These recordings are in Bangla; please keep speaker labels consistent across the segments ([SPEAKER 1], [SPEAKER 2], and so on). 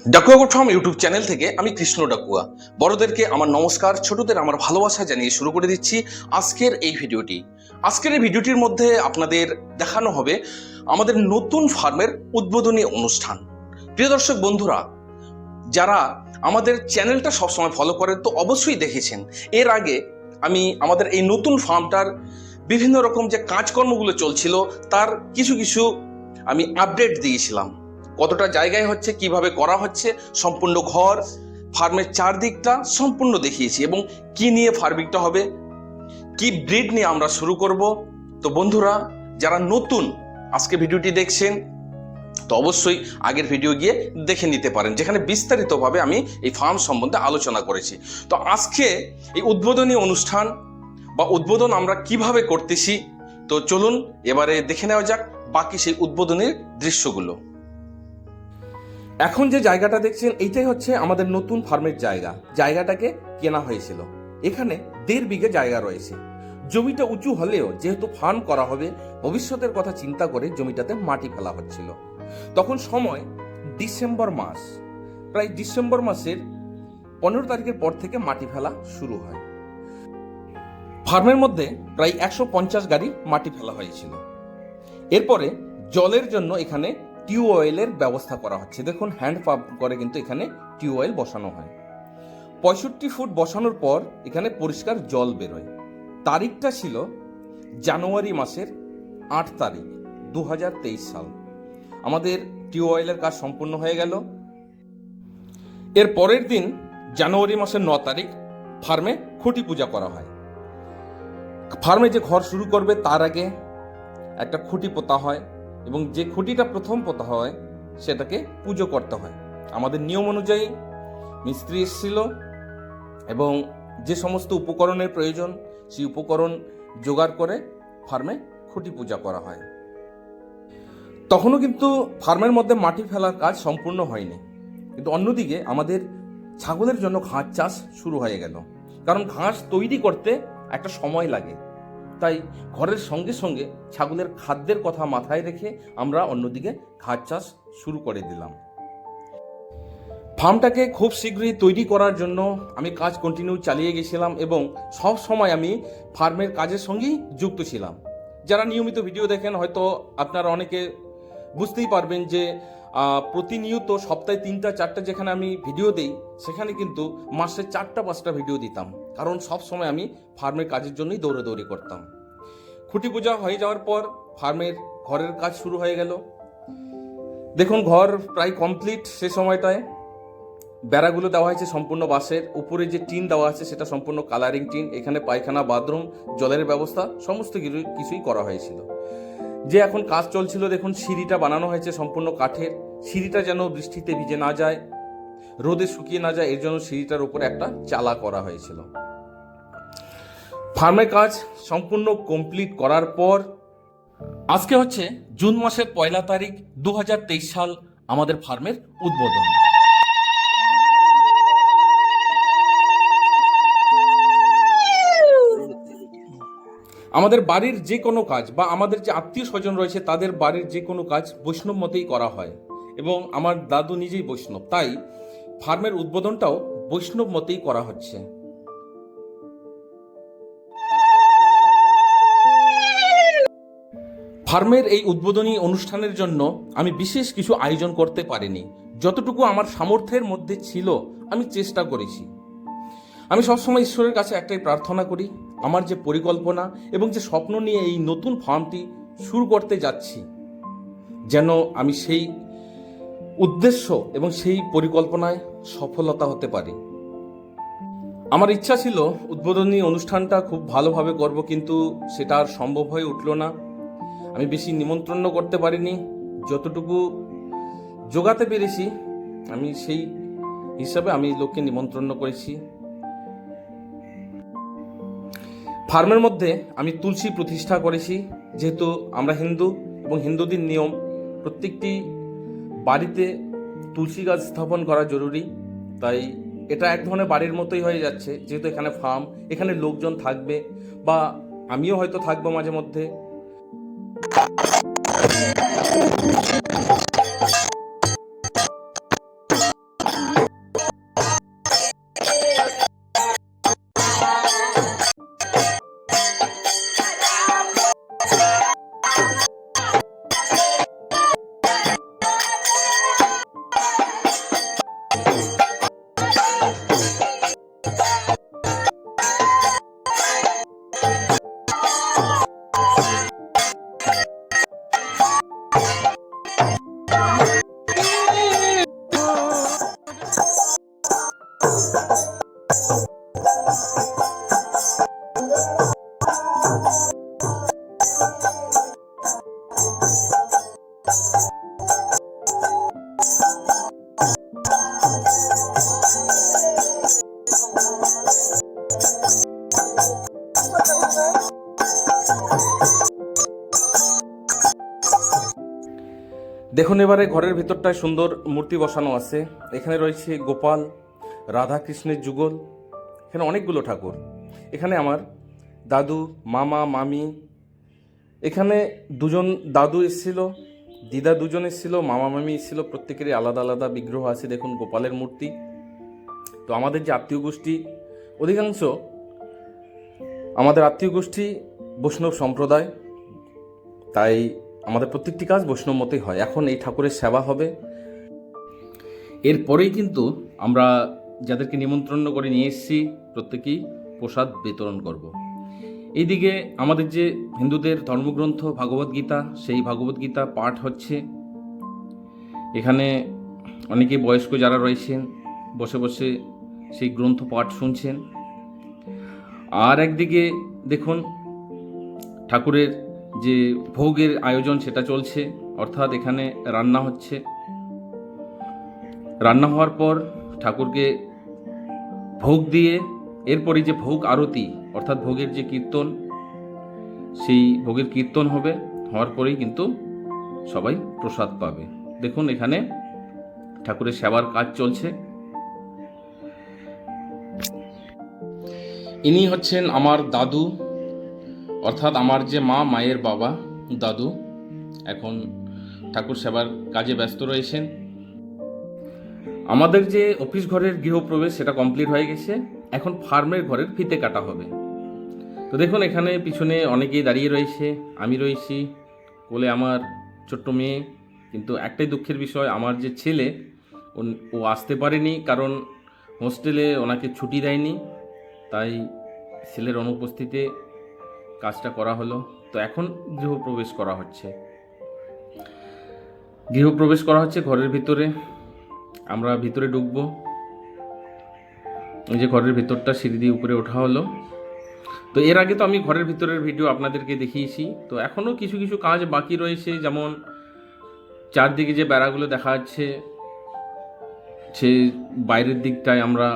[SPEAKER 1] ডাকুয়া গোটফার্ম ইউটিউব চ্যানেল থেকে আমি কৃষ্ণ ডাকুয়া। বড়দেরকে আমার নমস্কার, ছোটদের আমার ভালোবাসা জানিয়ে শুরু করে দিচ্ছি আজকের এই ভিডিওটি। আজকের এই ভিডিওটির মধ্যে আপনাদের দেখানো হবে আমাদের নতুন ফার্মের উদ্বোধনী অনুষ্ঠান। প্রিয় দর্শক বন্ধুরা, যারা আমাদের চ্যানেলটা সবসময় ফলো করেন তো অবশ্যই দেখেছেন এর আগে আমি আমাদের এই নতুন ফার্মটার বিভিন্ন রকম যে কাজকর্মগুলো চলছিল তার কিছু আমি আপডেট দিয়েছিলাম। কতটা জায়গায় হচ্ছে, কিভাবে করা হচ্ছে, সম্পূর্ণ ঘর ফার্মের চারদিকটা সম্পূর্ণ দেখিয়েছি এবং কি নিয়ে ফার্মিংটা হবে, কি ব্রিড নিয়ে আমরা শুরু করব। তো বন্ধুরা, যারা নতুন আজকে ভিডিওটি দেখছেন তো অবশ্যই আগের ভিডিও গিয়ে দেখে নিতে পারেন, যেখানে বিস্তারিতভাবে আমি এই ফার্ম সম্বন্ধে আলোচনা করেছি। তো আজকে এই উদ্বোধনী অনুষ্ঠান বা উদ্বোধন আমরা কিভাবে করতেছি, তো চলুন এবারে দেখে নেওয়া যাক বাকি সেই উদ্বোধনের দৃশ্যগুলো। এখন যে জায়গাটা দেখছেন এইটাই হচ্ছে আমাদের নতুন ফার্মের জায়গাটাকে কেনা হয়েছিল। এখানে 1.5 বিঘে জায়গা রয়েছে। জমিটা উঁচু হলেও যেহেতু ফার্ম করা হবে, ভবিষ্যতের কথা চিন্তা করে জমিটাতে মাটি ফেলা হচ্ছিল। তখন সময় ডিসেম্বর মাস, প্রায় ডিসেম্বর মাসের 15 তারিখের পর থেকে মাটি ফেলা শুরু হয়। ফার্মের মধ্যে প্রায় 150 গাড়ি মাটি ফেলা হয়েছিল। এরপরে জলের জন্য এখানে টিউবওয়েলের ব্যবস্থা করা হচ্ছে। দেখুন, হ্যান্ড পাম্প করে কিন্তু এখানে টিউবওয়েল বসানো হয়। 65 ফুট বসানোর পর এখানে পরিষ্কার জল বেরোয়। তারিখটা ছিল জানুয়ারি মাসের 8 তারিখ 2023 সাল। আমাদের টিউবওয়েলের কাজ সম্পূর্ণ হয়ে গেল। এর পরের দিন জানুয়ারি মাসের 9 তারিখ ফার্মে খুঁটি পূজা করা হয়। ফার্মে যে ঘর শুরু করবে তার আগে একটা খুঁটি পোতা হয় এবং যে খুঁটিটা প্রথম পোতা হয় সেটাকে পুজো করতে হয়। আমাদের নিয়ম অনুযায়ী মিস্ত্রি এসেছিল এবং যে সমস্ত উপকরণের প্রয়োজন সেই উপকরণ জোগাড় করে ফার্মে খুঁটি পূজা করা হয়। তখনও কিন্তু ফার্মের মধ্যে মাটি ফেলার কাজ সম্পূর্ণ হয়নি, কিন্তু অন্যদিকে আমাদের ছাগলের জন্য ঘাস চাষ শুরু হয়ে গেল। কারণ ঘাস তৈরি করতে একটা সময় লাগে, তাই ঘরের সঙ্গে সঙ্গে ছাগলের খাদ্যের কথা মাথায় রেখে আমরা অন্যদিকে ঘাস চাষ শুরু করে দিলাম। ফার্মটাকে খুব শীঘ্রই তৈরি করার জন্য আমি কাজ কন্টিনিউ চালিয়ে গেছিলাম এবং সব সময় আমি ফার্মের কাজের সঙ্গেই যুক্ত ছিলাম। যারা নিয়মিত ভিডিও দেখেন হয়তো আপনারা অনেকে বুঝতেই পারবেন যে প্রতিনিয়ত সপ্তাহে 3-4টা যেখানে আমি ভিডিও দিই, সেখানে কিন্তু মাসে 4-5টা ভিডিও দিতাম, কারণ সব সময় আমি ফার্মের কাজের জন্যই দৌড়াদৌড়ি করতাম। খুঁটি পূজা হয়ে যাওয়ার পর ফার্মের ঘরের কাজ শুরু হয়ে গেল। দেখুন, ঘর প্রায় কমপ্লিট। সে সময়টায় বেড়াগুলো দেওয়া হয়েছে সম্পূর্ণ বাঁশের, উপরে যে টিন দেওয়া আছে সেটা সম্পূর্ণ কালারিং টিন। এখানে পায়খানা, বাথরুম, জলের ব্যবস্থা সমস্ত কিছুই করা হয়েছিল। যে এখন কাজ চলছিল, দেখুন সিঁড়িটা বানানো হয়েছে সম্পূর্ণ কাঠের। সিঁড়িটা যেন বৃষ্টিতে ভিজে না যায়, রোদে শুকিয়ে না যায়, এর জন্য সিঁড়িটার উপরে একটা চালা করা হয়েছিল। ফার্মের কাজ সম্পূর্ণ কমপ্লিট করার পর আজকে হচ্ছে জুন মাসের 1 তারিখ 2023 সাল, আমাদের ফার্মের উদ্বোধন। আমাদের বাড়ির যে কোনো কাজ বা আমাদের যে আত্মীয় স্বজন রয়েছে তাদের বাড়ির যে কোনো কাজ বৈষ্ণব মতেই করা হয় এবং আমার দাদু নিজেই বৈষ্ণব, তাই ফার্মের উদ্বোধনটাও বৈষ্ণব মতেই করা হচ্ছে। ফার্মের এই উদ্বোধনী অনুষ্ঠানের জন্য আমি বিশেষ কিছু আয়োজন করতে পারিনি। যতটুকু আমার সামর্থ্যের মধ্যে ছিল আমি চেষ্টা করেছি। আমি সবসময় ঈশ্বরের কাছে একটাই প্রার্থনা করি, আমার যে পরিকল্পনা এবং যে স্বপ্ন নিয়ে এই নতুন ফার্মটি শুরু করতে যাচ্ছি, যেন আমি সেই উদ্দেশ্য এবং সেই পরিকল্পনায় সফলতা হতে পারি। আমার ইচ্ছা ছিল উদ্বোধনী অনুষ্ঠানটা খুব ভালোভাবে করব, কিন্তু সেটা আর সম্ভব হয়ে উঠল না। আমি বেশি নিমন্ত্রণ করতে পারিনি, যতটুকু জোগাতে পেরেছি আমি সেই হিসাবে আমি লোককে নিমন্ত্রণ করেছি। ফার্মের মধ্যে আমি তুলসী প্রতিষ্ঠা করেছি। যেহেতু আমরা হিন্দু এবং হিন্দুদের নিয়ম প্রত্যেকটি বাড়িতে তুলসী গাছ স্থাপন করা জরুরি, তাই এটা এক ধরনের বাড়ির মতোই হয়ে যাচ্ছে। যেহেতু এখানে ফার্ম, এখানে লোকজন থাকবে বা আমিও হয়তো থাকবো মাঝে মধ্যে। দেখুন এবারে ঘরের ভিতরটায় সুন্দর মূর্তি বসানো আছে। এখানে রয়েছে গোপাল, রাধা কৃষ্ণের যুগল, এখানে অনেকগুলো ঠাকুর। এখানে আমার দাদু, মামা, মামি, এখানে দুজন দাদু এসেছিল, দিদা দুজন এসেছিল, মামা মামি এসেছিল, প্রত্যেকেরই আলাদা আলাদা বিগ্রহ আছে। দেখুন গোপালের মূর্তি। তো আমাদের যে আত্মীয় গোষ্ঠী, অধিকাংশ আমাদের আত্মীয় গোষ্ঠী বৈষ্ণব সম্প্রদায়, তাই আমাদের প্রত্যেকটি কাজ বৈষ্ণব মতেই হয়। এখন এই ঠাকুরের সেবা হবে, এরপরেই কিন্তু আমরা যাদেরকে নিমন্ত্রণ করে নিয়ে এসেছি প্রত্যেকেই প্রসাদ বিতরণ করব। এইদিকে আমাদের যে হিন্দুদের ধর্মগ্রন্থ ভগবদ্গীতা, সেই ভগবদ্গীতা পাঠ হচ্ছে। এখানে অনেকে বয়স্ক যারা রয়েছেন বসে বসে সেই গ্রন্থ পাঠ শুনছেন। আর একদিকে দেখুন ঠাকুরের যে ভোগের আয়োজন সেটা চলছে, অর্থাৎ এখানে রান্না হচ্ছে। রান্না হওয়ার পর ঠাকুরকে ভোগ দিয়ে এরপরই যে ভোগ আরতি, অর্থাৎ ভোগের যে কীর্তন, সেই ভোগের কীর্তন হবে। হওয়ার পরেই কিন্তু সবাই প্রসাদ পাবে। দেখুন এখানে ঠাকুরের সেবার কাজ চলছে। ইনি হচ্ছেন আমার দাদু, অর্থাৎ আমার যে মা, মায়ের বাবা, দাদু এখন ঠাকুর সেবার কাজে ব্যস্ত রয়েছেন। আমাদের যে অফিস ঘরের গৃহপ্রবেশ সেটা কমপ্লিট হয়ে গেছে, এখন ফার্মের ঘরের ফিতে কাটা হবে। তো দেখুন এখানে পিছনে অনেকেই দাঁড়িয়ে রয়েছে, আমি রয়েছি, কোলে আমার ছোট্ট মেয়ে। কিন্তু একটাই দুঃখের বিষয়, আমার যে ছেলে ও আসতে পারেনি, কারণ হোস্টেলে ওনাকে ছুটি দেয়নি, তাই ছেলের অনুপস্থিতিতে কাজটা করা হলো। তো এখন গৃহপ্রবেশ করা হচ্ছে ঘরের ভিতরে। আমরা ভিতরে ঢুকবো। এই যে ঘরের ভিতরটা, সিঁড়ি দিয়ে উপরে ওঠা হলো। তো এর আগে তো আমি ঘরের ভিতরের ভিডিও আপনাদেরকে দেখিয়েছি। তো এখনও কিছু কিছু কাজ বাকি রয়েছে, যেমন চারদিকে যে বেড়াগুলো দেখা যাচ্ছে, সে বাইরের দিকটায় আমরা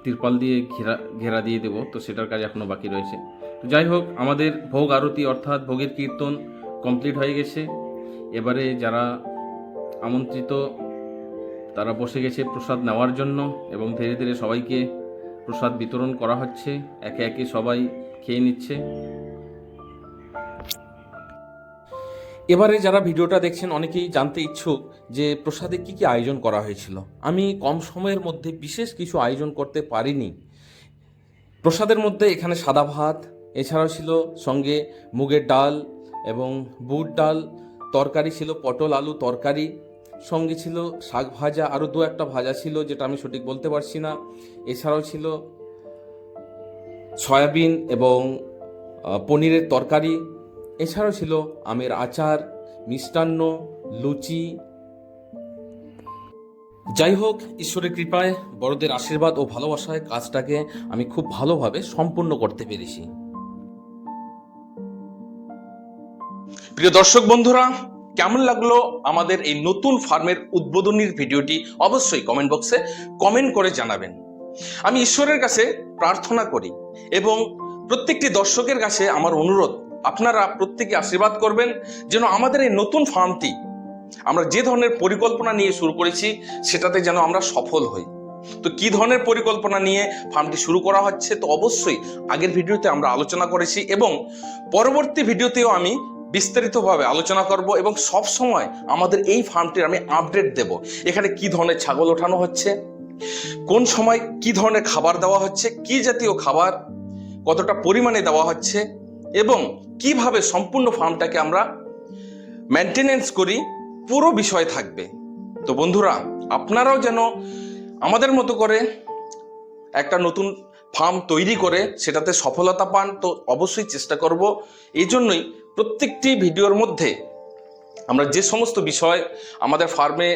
[SPEAKER 1] তিরপাল দিয়ে ঘেরা দিয়ে দেব। তো সেটার কাজ এখনও বাকি রয়েছে। তো যাই হোক, আমাদের ভোগ আরতি অর্থাৎ ভোগের কীর্তন কমপ্লিট হয়ে গেছে। এবারে যারা আমন্ত্রিত তারা বসে গেছে প্রসাদ নেওয়ার জন্য, এবং ধীরে ধীরে সবাইকে প্রসাদ বিতরণ করা হচ্ছে। একে একে সবাই খেয়ে নিচ্ছে। এবারে যারা ভিডিওটা দেখছেন অনেকেই জানতে ইচ্ছুক যে প্রসাদে কি কি আয়োজন করা হয়েছিল। আমি কম সময়ের মধ্যে বিশেষ কিছু আয়োজন করতে পারিনি। প্রসাদের মধ্যে এখানে সাদা ভাত, এছাড়াও ছিল সঙ্গে মুগের ডাল এবং বুট ডাল, তরকারি ছিল পটল আলু তরকারি, সঙ্গে ছিল শাক ভাজা, আরও দু একটা ভাজা ছিল যেটা আমি সঠিক বলতে পারছি না। এছাড়াও ছিল সয়াবিন এবং পনিরের তরকারি, এছাড়াও ছিল আমের আচার, মিষ্টান্ন, লুচি। যাই হোক, ঈশ্বরের কৃপায়, বড়দের আশীর্বাদ ও ভালোবাসায় কাজটাকে আমি খুব ভালোভাবে সম্পূর্ণ করতে পেরেছি। প্রিয় দর্শক বন্ধুরা, কেমন লাগলো আমাদের এই নতুন ফার্মের উদ্বোধনীর ভিডিওটি অবশ্যই কমেন্ট বক্সে কমেন্ট করে জানাবেন। আমি ঈশ্বরের কাছে প্রার্থনা করি এবং প্রত্যেকটি দর্শকের কাছে আমার অনুরোধ, আপনারা প্রত্যেকে আশীর্বাদ করবেন যেন আমাদের এই নতুন ফার্মটি, আমরা যে ধরনের পরিকল্পনা নিয়ে শুরু করেছি সেটাতে যেন আমরা সফল হই। তো কি ধরনের পরিকল্পনা নিয়ে ফার্মটি শুরু করা হচ্ছে, তো অবশ্যই আগের ভিডিওতে আমরা আলোচনা করেছি এবং পরবর্তী ভিডিওতেও আমি বিস্তারিতভাবে আলোচনা করব এবং সব সময় আমাদের এই ফার্মটির আমি আপডেট দেব। এখানে কি ধরনের ছাগল ওঠানো হচ্ছে, কোন সময় কি ধরনের খাবার দেওয়া হচ্ছে, কি জাতীয় খাবার কতটা পরিমাণে দেওয়া হচ্ছে এবং কিভাবে সম্পূর্ণ ফার্মটাকে আমরা মেনটেনেন্স করি, পুরো বিষয় থাকবে। তো বন্ধুরা, আপনারাও যেন আমাদের মতো করে একটা নতুন ফার্ম তৈরি করে সেটাতে সফলতা পান, তো অবশ্যই চেষ্টা করব। এই জন্যই প্রত্যেকটি ভিডিওর মধ্যে আমরা যে সমস্ত বিষয় আমাদের ফার্মে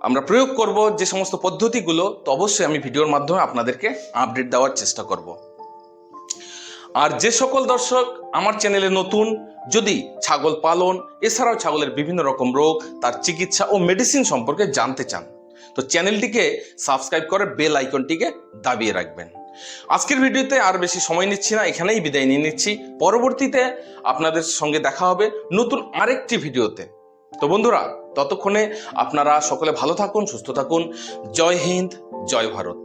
[SPEAKER 1] আমরা প্রয়োগ করব, যে সমস্ত পদ্ধতিগুলো, তো অবশ্যই আমি ভিডিওর মাধ্যমে আপনাদেরকে আপডেট দেওয়ার চেষ্টা করব। আর যে সকল দর্শক আমার চ্যানেলে নতুন, যদি ছাগল পালন এছাড়াও ছাগলের বিভিন্ন রকম রোগ, তার চিকিৎসা ও মেডিসিন সম্পর্কে জানতে চান, তো চ্যানেলটিকে সাবস্ক্রাইব করে বেল আইকনটিকে দাবিয়ে রাখবেন। আজকের ভিডিওতে আর বেশি সময় নিচ্ছি না, এখানেই বিদায় নিয়ে নিচ্ছি। পরবর্তীতে আপনাদের সঙ্গে দেখা হবে নতুন আরেকটি ভিডিওতে। তো বন্ধুরা, ততক্ষণে আপনারা সকলে ভালো থাকুন, সুস্থ থাকুন। জয় হিন্দ, জয় ভারত।